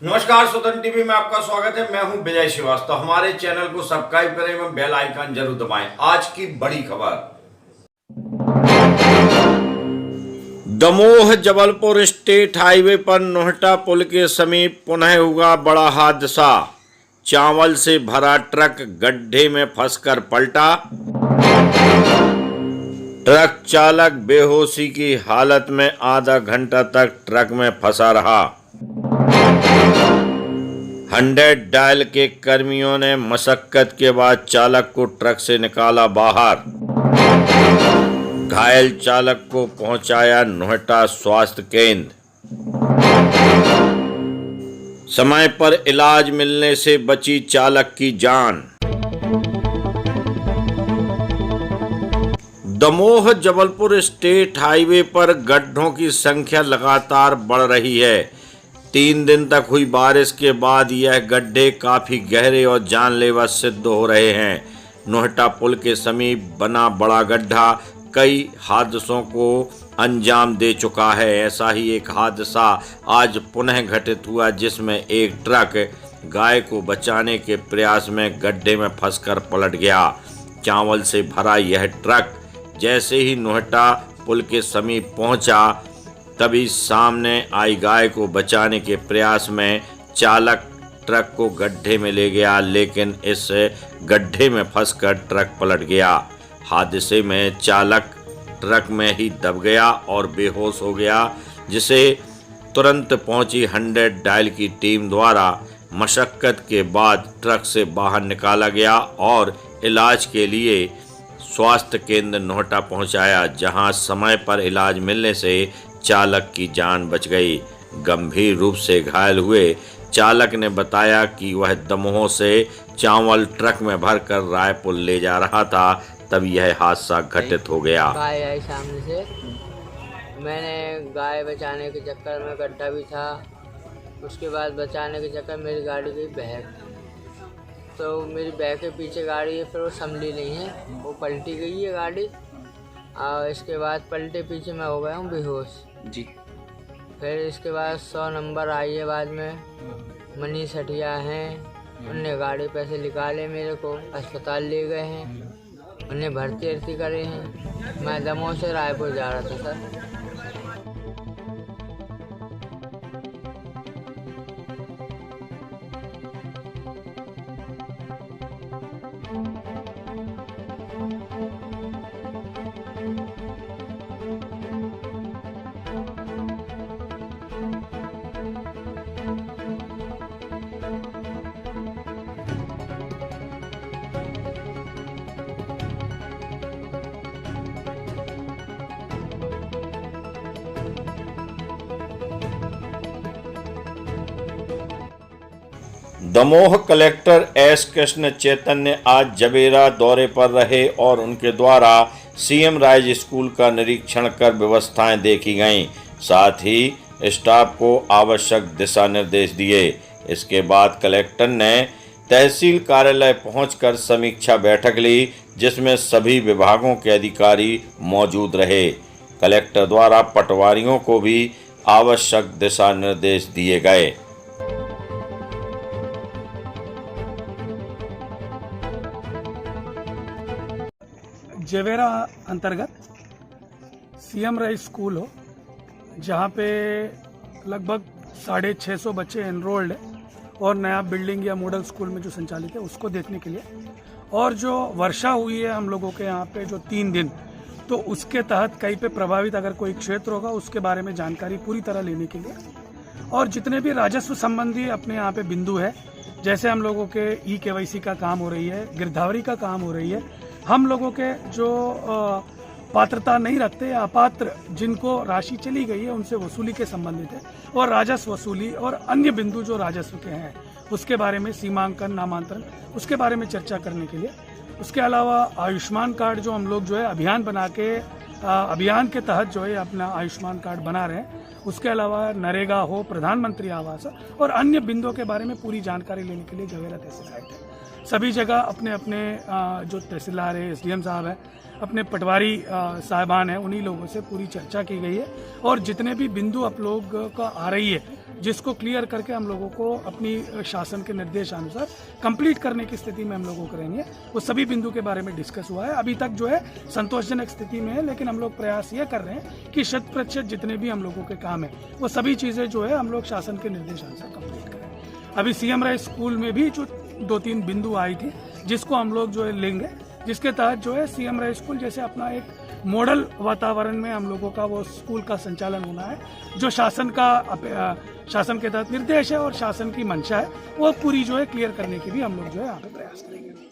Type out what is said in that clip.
नमस्कार, स्वतंत्र टीवी में आपका स्वागत है। मैं हूं विजय श्रीवास्तव। हमारे चैनल को सब्सक्राइब करें एवं बेल आइकन जरूर दबाएं। आज की बड़ी खबर, दमोह जबलपुर स्टेट हाईवे पर नोहटा पुल के समीप पुनः हुआ बड़ा हादसा। चावल से भरा ट्रक गड्ढे में फंसकर पलटा। ट्रक चालक बेहोशी की हालत में आधा घंटा तक ट्रक में फंसा रहा। 100 डायल के कर्मियों ने मशक्कत के बाद चालक को ट्रक से निकाला बाहर। घायल चालक को पहुंचाया नोहटा स्वास्थ्य केंद्र। समय पर इलाज मिलने से बची चालक की जान। दमोह जबलपुर स्टेट हाईवे पर गड्ढों की संख्या लगातार बढ़ रही है। 3 दिन तक हुई बारिश के बाद यह गड्ढे काफी गहरे और जानलेवा सिद्ध हो रहे हैं। नोहटा पुल के समीप बना बड़ा गड्ढा कई हादसों को अंजाम दे चुका है। ऐसा ही एक हादसा आज पुनः घटित हुआ, जिसमें एक ट्रक गाय को बचाने के प्रयास में गड्ढे में फंसकर पलट गया। चावल से भरा यह ट्रक जैसे ही नोहटा पुल के समीप पहुंचा, तभी सामने आई गाय को बचाने के प्रयास में चालक ट्रक को गड्ढे में ले गया, लेकिन इस गड्ढे में फंसकर ट्रक पलट गया। हादसे में चालक ट्रक में ही दब गया और बेहोश हो गया, जिसे तुरंत पहुंची 100 डायल की टीम द्वारा मशक्कत के बाद ट्रक से बाहर निकाला गया और इलाज के लिए स्वास्थ्य केंद्र नोहटा पहुंचाया, जहां समय पर इलाज मिलने से चालक की जान बच गई। गंभीर रूप से घायल हुए चालक ने बताया कि वह दमोह से चावल ट्रक में भरकर रायपुर ले जा रहा था, तब यह हादसा घटित हो गया। गाय आई सामने से, मैंने गाय बचाने के चक्कर में, गड्ढा भी था, उसके बाद बचाने के चक्कर मेरी गाड़ी गई बहक। तो मेरी बैक के पीछे गाड़ी है, फिर वो संभली नहीं है, वो पलटी गई है गाड़ी। और इसके बाद पलटे पीछे मैं हो गया हूँ बेहोश जी। फिर इसके बाद 100 नंबर आई है, बाद में मनीष हटिया हैं, उनने गाड़ी पैसे निकाले, मेरे को अस्पताल ले गए हैं, उन्हें भर्ती करे हैं। मैं दमोह से रायपुर जा रहा था sir. Damoh collector S Krishna Chaitanya आज जबेरा दौरे पर रहे और उनके द्वारा सीएम राइज स्कूल का निरीक्षण कर व्यवस्थाएं देखी गईं। साथ ही स्टाफ को आवश्यक दिशा निर्देश दिए। इसके बाद कलेक्टर ने तहसील कार्यालय पहुंचकर समीक्षा बैठक ली, जिसमें सभी विभागों के अधिकारी मौजूद रहे। कलेक्टर द्वारा पटवारियों को भी आवश्यक दिशा निर्देश दिए गए। जवेरा अंतर्गत सीएम राइज स्कूल हो, जहाँ पे लगभग 650 बच्चे एनरोल्ड है और नया बिल्डिंग या मॉडल स्कूल में जो संचालित है उसको देखने के लिए, और जो वर्षा हुई है हम लोगों के यहाँ पे जो 3 दिन, तो उसके तहत कहीं पे प्रभावित अगर कोई क्षेत्र होगा उसके बारे में जानकारी पूरी तरह लेने के लिए, और जितने भी राजस्व संबंधी अपने यहाँ पे बिंदु है, जैसे हम लोगों के KYC का काम हो रही है, गिरदावरी का काम हो रही है, हम लोगों के जो पात्रता नहीं रखते या अपात्र जिनको राशि चली गई है उनसे वसूली के संबंधित है, और राजस्व वसूली और अन्य बिंदु जो राजस्व के हैं उसके बारे में, सीमांकन, नामांतरण, उसके बारे में चर्चा करने के लिए। उसके अलावा आयुष्मान कार्ड जो हम लोग जो है अभियान बना के, अभियान के तहत जो है अपना आयुष्मान कार्ड बना रहे हैं, उसके अलावा नरेगा हो, प्रधानमंत्री आवास और अन्य बिंदुओं के बारे में पूरी जानकारी लेने के लिए जवेरा तहसील आए थे। सभी जगह अपने अपने जो तहसीलदार है, SDM साहब है, अपने पटवारी साहिबान हैं, उन्हीं लोगों से पूरी चर्चा की गई है, और जितने भी बिंदु आप लोग का आ रही है जिसको क्लियर करके हम लोगों को अपनी शासन के निर्देशानुसार कंप्लीट करने की स्थिति में हम लोगों को करेंगे। वो सभी बिंदु के बारे में डिस्कस हुआ है। अभी तक जो है संतोषजनक स्थिति में है, लेकिन हम लोग प्रयास ये कर रहे हैं कि 100% जितने भी हम लोगों के काम है वो सभी चीज़ें जो है हम लोग शासन के निर्देशानुसार कंप्लीट करें। अभी सीएम राइस स्कूल में भी जो 2-3 बिंदु आई थी जिसको हम लोग जो है लेंगे, जिसके तहत जो है सीएम राइस स्कूल जैसे अपना एक मॉडल वातावरण में हम लोगों का वो स्कूल का संचालन होना है, जो शासन के तहत निर्देश है और शासन की मंशा है, वो पूरी जो है क्लियर करने की भी हम लोग जो है यहाँ पे प्रयास करेंगे।